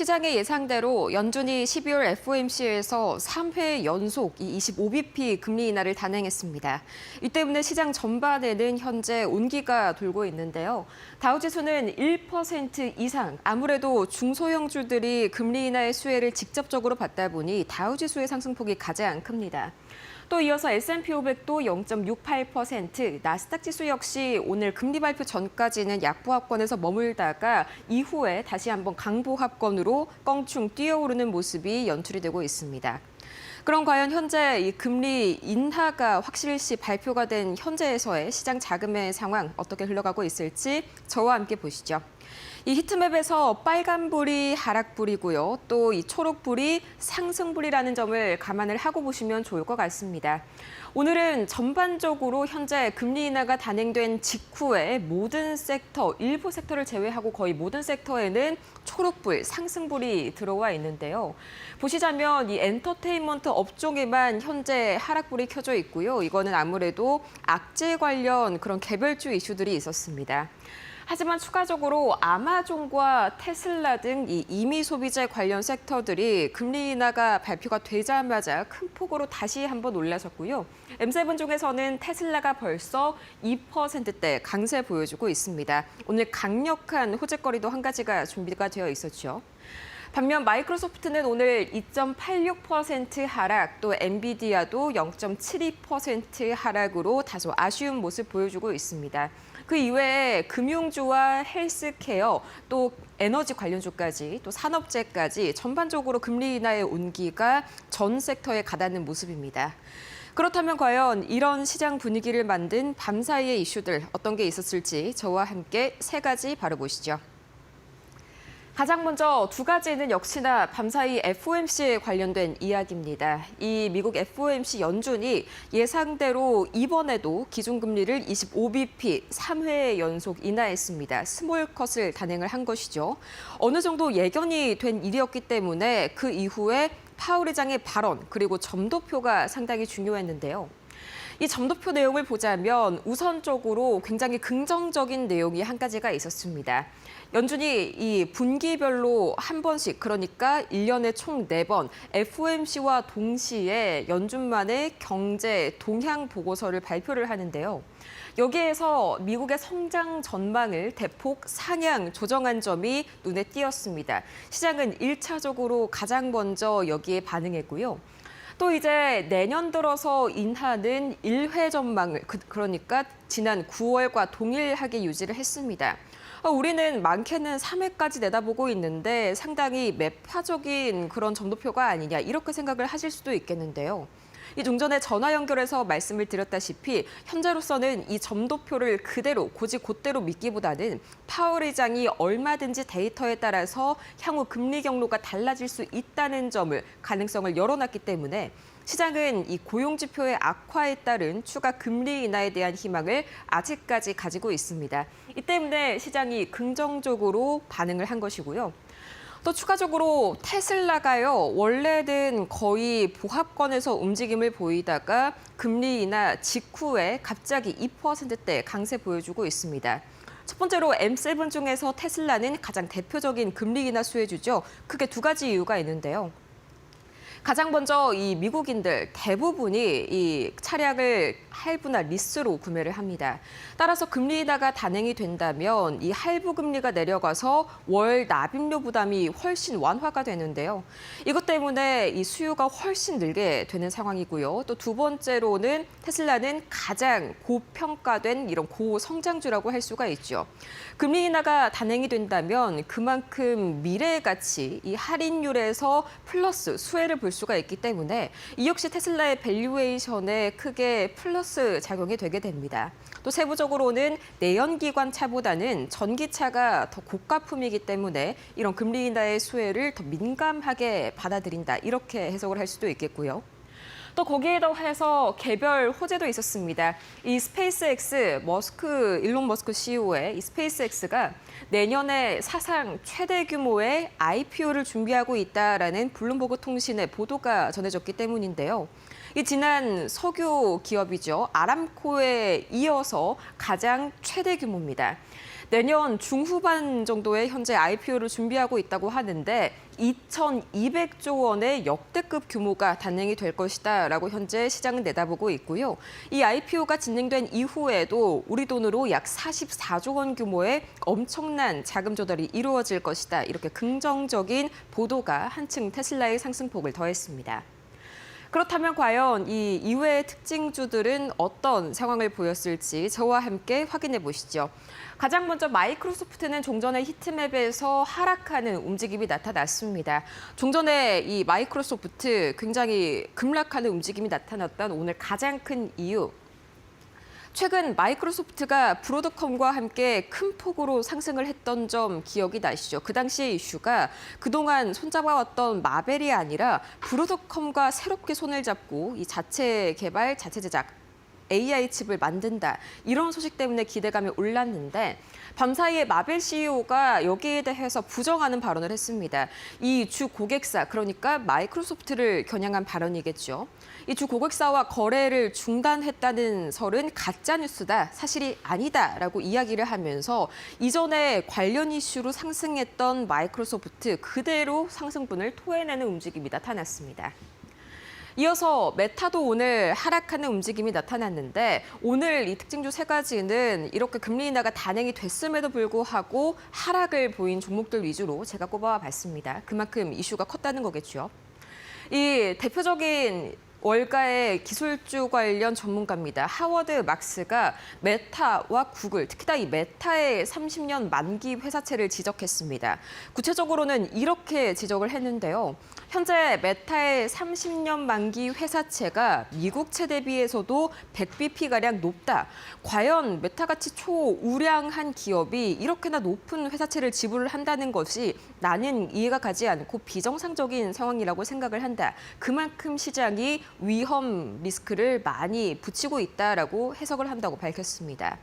시장의 예상대로 연준이 12월 FOMC에서 3회 연속 25bp 금리 인하를 단행했습니다. 이 때문에 시장 전반에는 현재 온기가 돌고 있는데요. 다우지수는 1% 이상, 아무래도 중소형주들이 금리 인하의 수혜를 직접적으로 받다 보니 다우지수의 상승폭이 가장 큽니다. 또 이어서 S&P 500도 0.68%, 나스닥 지수 역시 오늘 금리 발표 전까지는 약보합권에서 머물다가 이후에 다시 한번 강보합권으로 껑충 뛰어오르는 모습이 연출이 되고 있습니다. 그럼 과연 현재 이 금리 인하가 확실시 발표가 된 현재에서의 시장 자금의 상황 어떻게 흘러가고 있을지 저와 함께 보시죠. 이 히트맵에서 빨간불이 하락불이고요. 또 이 초록불이 상승불이라는 점을 감안을 하고 보시면 좋을 것 같습니다. 오늘은 전반적으로 현재 금리 인하가 단행된 직후에 모든 섹터, 일부 섹터를 제외하고 거의 모든 섹터에는 초록불, 상승불이 들어와 있는데요. 보시자면 이 엔터테인먼트 업종에만 현재 하락불이 켜져 있고요. 이거는 아무래도 악재 관련 그런 개별주 이슈들이 있었습니다. 하지만 추가적으로 아마존과 테슬라 등 이 임의 소비재 관련 섹터들이 금리 인하가 발표가 되자마자 큰 폭으로 다시 한번 올라섰고요. M7 중에서는 테슬라가 벌써 2%대 강세 보여주고 있습니다. 오늘 강력한 호재거리도 한 가지가 준비가 되어 있었죠. 반면 마이크로소프트는 오늘 2.86% 하락, 또 엔비디아도 0.72% 하락으로 다소 아쉬운 모습 보여주고 있습니다. 그 이외에 금융주와 헬스케어, 또 에너지 관련주까지, 또 산업재까지 전반적으로 금리 인하의 온기가 전 섹터에 가닿는 모습입니다. 그렇다면 과연 이런 시장 분위기를 만든 밤사이의 이슈들 어떤 게 있었을지 저와 함께 세 가지 바라보시죠. 가장 먼저 두 가지는 역시나 밤사이 FOMC에 관련된 이야기입니다. 이 미국 FOMC 연준이 예상대로 이번에도 기준금리를 25bp 3회 연속 인하했습니다. 스몰컷을 단행을 한 것이죠. 어느 정도 예견이 된 일이었기 때문에 그 이후에 파월 의장의 발언 그리고 점도표가 상당히 중요했는데요. 이 점도표 내용을 보자면 우선적으로 굉장히 긍정적인 내용이 한 가지가 있었습니다. 연준이 이 분기별로 한 번씩, 그러니까 1년에 총 4번 FOMC와 동시에 연준만의 경제 동향 보고서를 발표를 하는데요. 여기에서 미국의 성장 전망을 대폭 상향 조정한 점이 눈에 띄었습니다. 시장은 1차적으로 가장 먼저 여기에 반응했고요. 또 이제 내년 들어서 인하는 1회 전망을, 그러니까 지난 9월과 동일하게 유지를 했습니다. 우리는 많게는 3회까지 내다보고 있는데 상당히 매파적인 그런 점도표가 아니냐 이렇게 생각을 하실 수도 있겠는데요. 이 좀 전에 전화 연결해서 말씀을 드렸다시피 현재로서는 이 점도표를 그대로 곧대로 믿기보다는 파월 의장이 얼마든지 데이터에 따라서 향후 금리 경로가 달라질 수 있다는 점을 가능성을 열어놨기 때문에 시장은 이 고용지표의 악화에 따른 추가 금리 인하에 대한 희망을 아직까지 가지고 있습니다. 이 때문에 시장이 긍정적으로 반응을 한 것이고요. 또 추가적으로 테슬라가요, 원래는 거의 보합권에서 움직임을 보이다가 금리 인하 직후에 갑자기 2%대 강세 보여주고 있습니다. 첫 번째로 M7 중에서 테슬라는 가장 대표적인 금리 인하 수혜주죠. 크게 두 가지 이유가 있는데요. 가장 먼저 이 미국인들 대부분이 이 차량을 할부나 리스로 구매를 합니다. 따라서 금리 인하가 단행이 된다면 이 할부 금리가 내려가서 월 납입료 부담이 훨씬 완화가 되는데요. 이것 때문에 이 수요가 훨씬 늘게 되는 상황이고요. 또 두 번째로는 테슬라는 가장 고평가된 이런 고성장주라고 할 수가 있죠. 금리 인하가 단행이 된다면 그만큼 미래의 가치, 이 할인율에서 플러스 수혜를 볼 수가 있기 때문에 이 역시 테슬라의 밸류에이션에 크게 플러스 작용이 되게 됩니다. 또 세부적으로는 내연기관 차보다는 전기차가 더 고가품이기 때문에 이런 금리 인하의 수혜를 더 민감하게 받아들인다. 이렇게 해석을 할 수도 있겠고요. 또 거기에 더해서 개별 호재도 있었습니다. 이 스페이스X, 일론 머스크 CEO의 이 스페이스X가 내년에 사상 최대 규모의 IPO를 준비하고 있다라는 블룸버그 통신의 보도가 전해졌기 때문인데요. 이 지난 석유 기업이죠. 아람코에 이어서 가장 최대 규모입니다. 내년 중후반 정도에 현재 IPO를 준비하고 있다고 하는데 2,200조 원의 역대급 규모가 단행이 될 것이다라고 현재 시장은 내다보고 있고요. 이 IPO가 진행된 이후에도 우리 돈으로 약 44조 원 규모의 엄청난 자금 조달이 이루어질 것이다. 이렇게 긍정적인 보도가 한층 테슬라의 상승폭을 더했습니다. 그렇다면 과연 이 이외의 특징주들은 어떤 상황을 보였을지 저와 함께 확인해 보시죠. 가장 먼저 마이크로소프트는 종전의 히트맵에서 하락하는 움직임이 나타났습니다. 종전에 이 마이크로소프트 굉장히 급락하는 움직임이 나타났던 오늘 가장 큰 이유. 최근 마이크로소프트가 브로드컴과 함께 큰 폭으로 상승을 했던 점 기억이 나시죠? 그 당시의 이슈가 그동안 손잡아왔던 마벨이 아니라 브로드컴과 새롭게 손을 잡고 이 자체 개발, 자체 제작, AI 칩을 만든다. 이런 소식 때문에 기대감이 올랐는데 밤사이에 마벨 CEO가 여기에 대해서 부정하는 발언을 했습니다. 이 주 고객사, 그러니까 마이크로소프트를 겨냥한 발언이겠죠. 이 주 고객사와 거래를 중단했다는 설은 가짜뉴스다, 사실이 아니다라고 이야기를 하면서 이전에 관련 이슈로 상승했던 마이크로소프트 그대로 상승분을 토해내는 움직임이 나타났습니다. 이어서 메타도 오늘 하락하는 움직임이 나타났는데 오늘 이 특징주 세 가지는 이렇게 금리 인하가 단행이 됐음에도 불구하고 하락을 보인 종목들 위주로 제가 꼽아봤습니다. 그만큼 이슈가 컸다는 거겠죠. 이 대표적인 월가의 기술주 관련 전문가입니다. 하워드 막스가 메타와 구글, 특히나 이 메타의 30년 만기 회사채를 지적했습니다. 구체적으로는 이렇게 지적을 했는데요. 현재 메타의 30년 만기 회사채가 미국채 대비해서도 100bp가량 높다. 과연 메타같이 초우량한 기업이 이렇게나 높은 회사채를 지불을 한다는 것이 나는 이해가 가지 않고 비정상적인 상황이라고 생각을 한다. 그만큼 시장이 위험 리스크를 많이 붙이고 있다라고 해석을 한다고 밝혔습니다.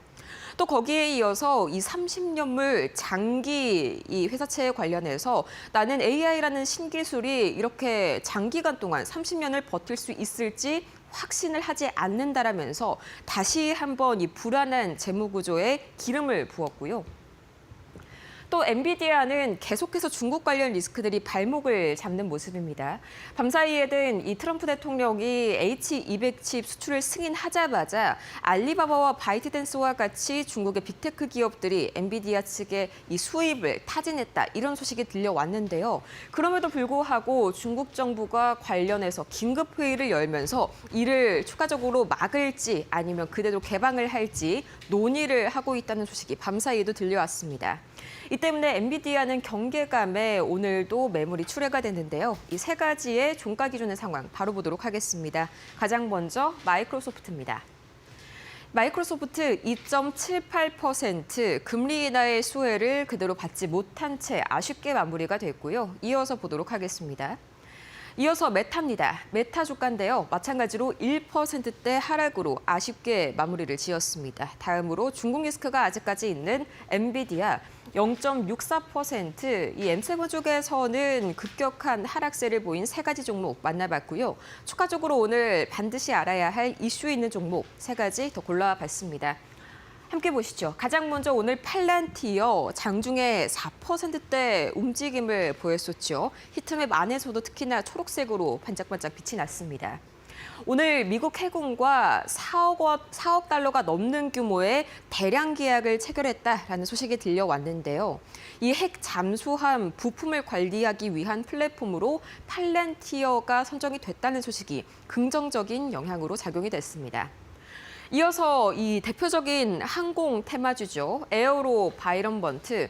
또 거기에 이어서 이 30년물 장기 이 회사채에 관련해서 나는 AI라는 신기술이 이렇게 장기간 동안 30년을 버틸 수 있을지 확신을 하지 않는다라면서 다시 한번 이 불안한 재무 구조에 기름을 부었고요. 또 엔비디아는 계속해서 중국 관련 리스크들이 발목을 잡는 모습입니다. 밤사이에는 이 트럼프 대통령이 H200 칩 수출을 승인하자마자 알리바바와 바이트댄스와 같이 중국의 빅테크 기업들이 엔비디아 측의 이 수입을 타진했다. 이런 소식이 들려왔는데요. 그럼에도 불구하고 중국 정부가 관련해서 긴급 회의를 열면서 이를 추가적으로 막을지 아니면 그대로 개방을 할지 논의를 하고 있다는 소식이 밤사이에도 들려왔습니다. 이 때문에 엔비디아는 경계감에 오늘도 매물이 출회가 됐는데요. 이 세 가지의 종가 기준의 상황 바로 보도록 하겠습니다. 가장 먼저 마이크로소프트입니다. 마이크로소프트 2.78% 금리 인하의 수혜를 그대로 받지 못한 채 아쉽게 마무리가 됐고요. 이어서 보도록 하겠습니다. 이어서 메타입니다. 메타 주가인데요. 마찬가지로 1%대 하락으로 아쉽게 마무리를 지었습니다. 다음으로 중국 리스크가 아직까지 있는 엔비디아 0.64%, 이 M7 쪽에서는 급격한 하락세를 보인 세 가지 종목 만나봤고요. 추가적으로 오늘 반드시 알아야 할 이슈 있는 종목 세 가지 더 골라봤습니다. 함께 보시죠. 가장 먼저 오늘 팔란티어 장중에 4%대 움직임을 보였었죠. 히트맵 안에서도 특히나 초록색으로 반짝반짝 빛이 났습니다. 오늘 미국 해군과 4억 달러가 넘는 규모의 대량 계약을 체결했다라는 소식이 들려왔는데요. 이 핵 잠수함 부품을 관리하기 위한 플랫폼으로 팔란티어가 선정이 됐다는 소식이 긍정적인 영향으로 작용이 됐습니다. 이어서 이 대표적인 항공 테마주죠. 에어로 바이런번트.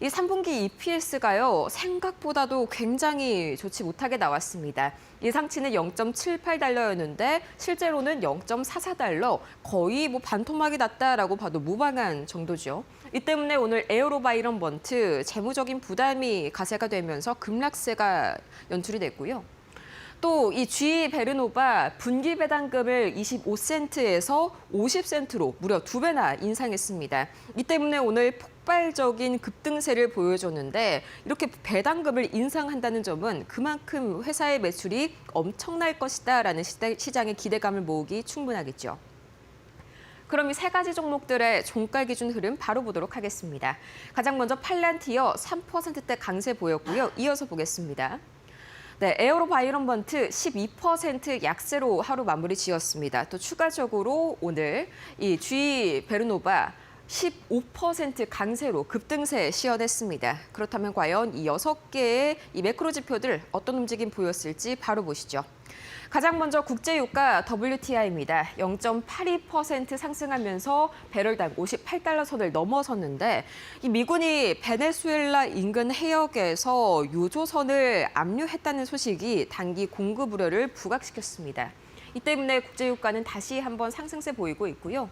이 3분기 EPS가요, 생각보다도 굉장히 좋지 못하게 나왔습니다. 예상치는 0.78달러였는데 실제로는 0.44달러, 거의 뭐 반토막이 났다라고 봐도 무방한 정도죠. 이 때문에 오늘 에어로바이런번트 재무적인 부담이 가세가 되면서 급락세가 연출이 됐고요. 또 이 GE 베르노바 분기 배당금을 25센트에서 50센트로 무려 2배나 인상했습니다. 이 때문에 오늘 폭발적인 급등세를 보여줬는데 이렇게 배당금을 인상한다는 점은 그만큼 회사의 매출이 엄청날 것이다라는 시장의 기대감을 모으기 충분하겠죠. 그럼 이 세 가지 종목들의 종가 기준 흐름 바로 보도록 하겠습니다. 가장 먼저 팔란티어 3%대 강세 보였고요. 이어서 보겠습니다. 네, 에어로바이런먼트 12% 약세로 하루 마무리 지었습니다. 또 추가적으로 오늘 이 GE 베르노바 15% 강세로 급등세 시연했습니다. 그렇다면 과연 이 6개의 이 매크로 지표들 어떤 움직임 보였을지 바로 보시죠. 가장 먼저 국제유가 WTI입니다. 0.82% 상승하면서 배럴당 58달러 선을 넘어섰는데 이 미군이 베네수엘라 인근 해역에서 유조선을 압류했다는 소식이 단기 공급 우려를 부각시켰습니다. 이 때문에 국제유가는 다시 한번 상승세 보이고 있고요.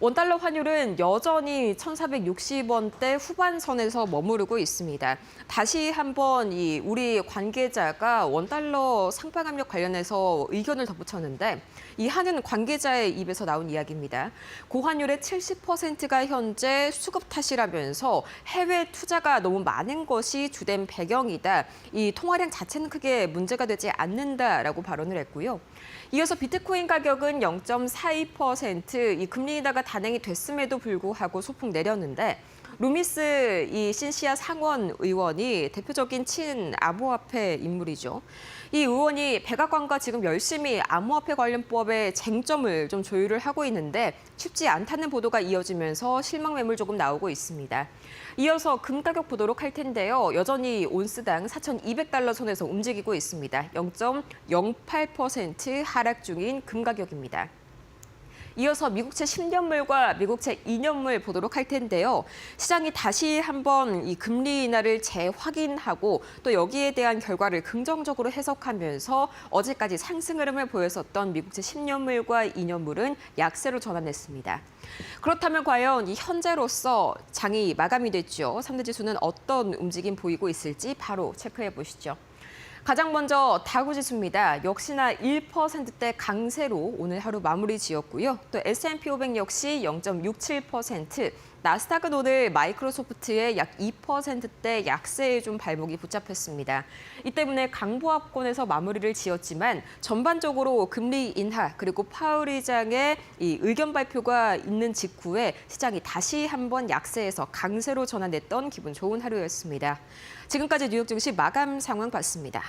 원달러 환율은 여전히 1,460원대 후반선에서 머무르고 있습니다. 다시 한번 이 우리 관계자가 원달러 상방 압력 관련해서 의견을 덧붙였는데 이 하는 관계자의 입에서 나온 이야기입니다. 고환율의 70%가 현재 수급 탓이라면서 해외 투자가 너무 많은 것이 주된 배경이다. 이 통화량 자체는 크게 문제가 되지 않는다라고 발언을 했고요. 이어서 비트코인 가격은 0.42% 이 금리 인하가 단행이 됐음에도 불구하고 소폭 내렸는데 루미스 이 신시아 상원 의원이 대표적인 친암호화폐 인물이죠. 이 의원이 백악관과 지금 열심히 암호화폐 관련법의 쟁점을 좀 조율을 하고 있는데 쉽지 않다는 보도가 이어지면서 실망 매물 조금 나오고 있습니다. 이어서 금 가격 보도록 할 텐데요. 여전히 온스당 4,200달러 선에서 움직이고 있습니다. 0.08% 하락 중인 금 가격입니다. 이어서 미국채 10년물과 미국채 2년물 보도록 할 텐데요. 시장이 다시 한번 이 금리 인하를 재확인하고 또 여기에 대한 결과를 긍정적으로 해석하면서 어제까지 상승 흐름을 보였었던 미국채 10년물과 2년물은 약세로 전환했습니다. 그렇다면 과연 이 현재로서 장이 마감이 됐죠. 3대 지수는 어떤 움직임 보이고 있을지 바로 체크해 보시죠. 가장 먼저 다우지수입니다. 역시나 1%대 강세로 오늘 하루 마무리 지었고요. 또 S&P 500 역시 0.67%, 나스닥은 오늘 마이크로소프트의 약 2%대 약세에 좀 발목이 붙잡혔습니다. 이 때문에 강보합권에서 마무리를 지었지만 전반적으로 금리 인하 그리고 파월 의장의 이 의견 발표가 있는 직후에 시장이 다시 한번 약세에서 강세로 전환됐던 기분 좋은 하루였습니다. 지금까지 뉴욕 증시 마감 상황 봤습니다.